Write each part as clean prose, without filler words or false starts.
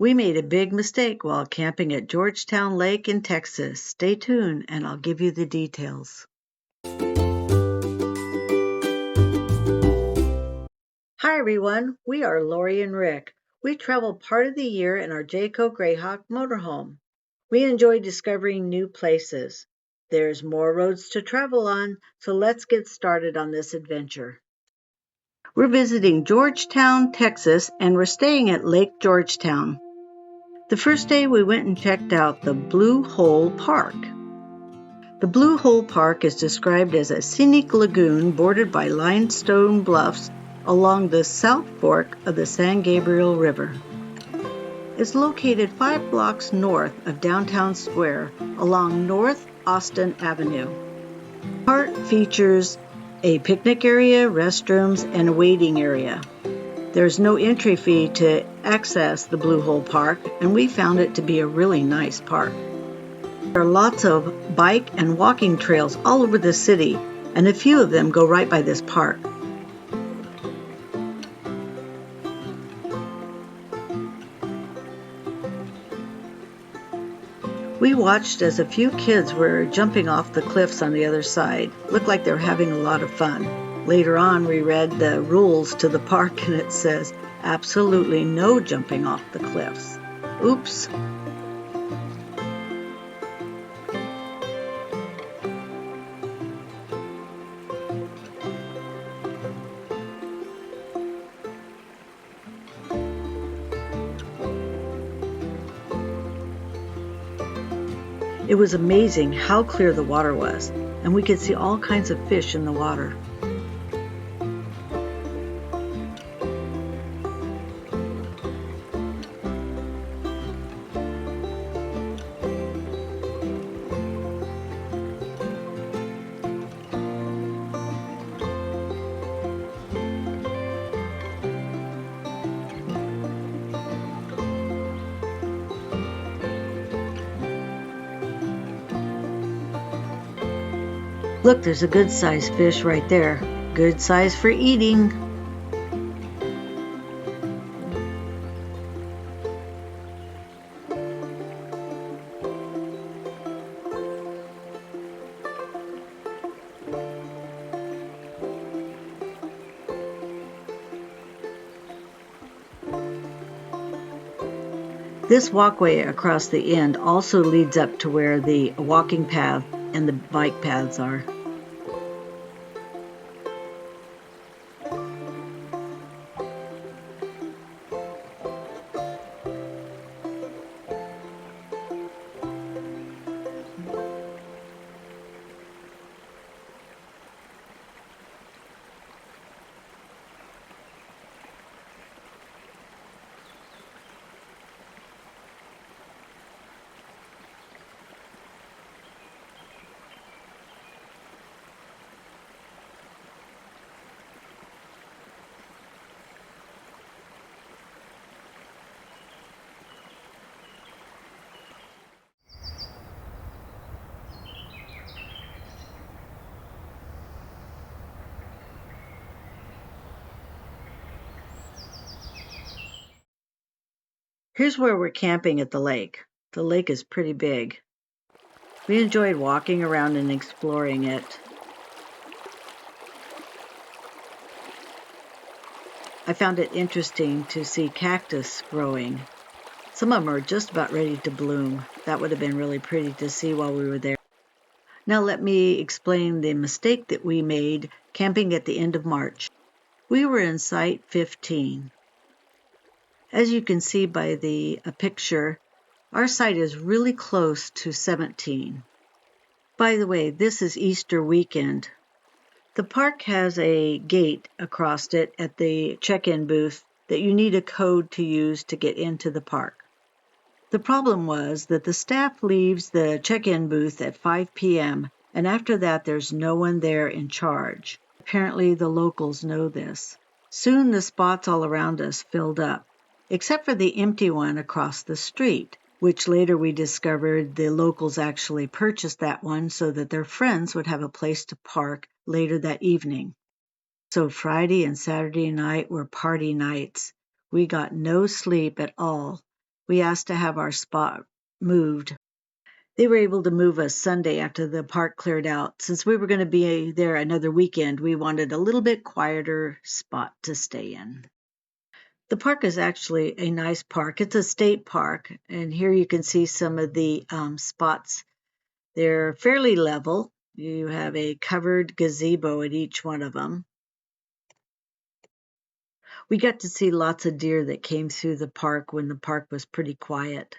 We made a big mistake while camping at Georgetown Lake in Texas. Stay tuned and I'll give you the details. Hi everyone, we are Laurie and Rick. We travel part of the year in our Jayco Greyhawk motorhome. We enjoy discovering new places. There's more roads to travel on, so let's get started on this adventure. We're visiting Georgetown, Texas, and we're staying at Lake Georgetown. The first day we went and checked out the Blue Hole Park. The Blue Hole Park is described as a scenic lagoon bordered by limestone bluffs along the South Fork of the San Gabriel River. It's located 5 blocks north of Downtown Square along North Austin Avenue. The park features a picnic area, restrooms, and a waiting area. There's no entry fee to access the Blue Hole Park, and we found it to be a really nice park. There are lots of bike and walking trails all over the city, and a few of them go right by this park. We watched as a few kids were jumping off the cliffs on the other side. Looked like they were having a lot of fun. Later on, we read the rules to the park, and it says, absolutely no jumping off the cliffs. Oops. It was amazing how clear the water was, and we could see all kinds of fish in the water. Look, there's a good-sized fish right there. Good size for eating. This walkway across the end also leads up to where the walking path and the bike paths are. Here's where we're camping at the lake. The lake is pretty big. We enjoyed walking around and exploring it. I found it interesting to see cactus growing. Some of them are just about ready to bloom. That would have been really pretty to see while we were there. Now let me explain the mistake that we made camping at the end of March. We were in Site 15. As you can see by the picture, our site is really close to 17. By the way, this is Easter weekend. The park has a gate across it at the check-in booth that you need a code to use to get into the park. The problem was that the staff leaves the check-in booth at 5 p.m., and after that there's no one there in charge. Apparently the locals know this. Soon the spots all around us filled up, except for the empty one across the street, which later we discovered the locals actually purchased that one so that their friends would have a place to park later that evening. So Friday and Saturday night were party nights. We got no sleep at all. we asked to have our spot moved. They were able to move us Sunday after the park cleared out. Since we were going to be there another weekend, we wanted a little bit quieter spot to stay in. The park is actually a nice park. It's a state park, and here you can see some of the spots. They're fairly level. You have a covered gazebo at each one of them. We got to see lots of deer that came through the park when the park was pretty quiet.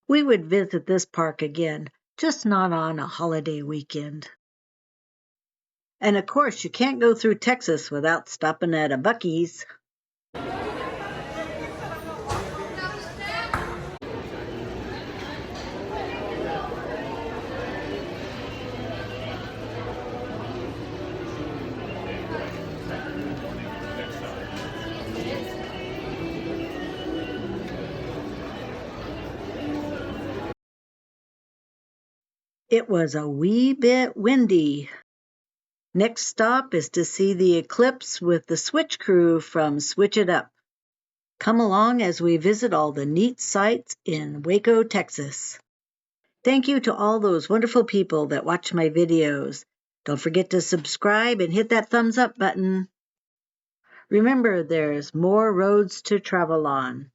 We would visit this park again, just not on a holiday weekend. And of course, you can't go through Texas without stopping at a Buc-ee's. It was a wee bit windy. Next stop is to see the eclipse with the Switch crew from Switch It Up. Come along as we visit all the neat sights in Waco, Texas. Thank you to all those wonderful people that watch my videos. Don't forget to subscribe and hit that thumbs up button. Remember, there's more roads to travel on.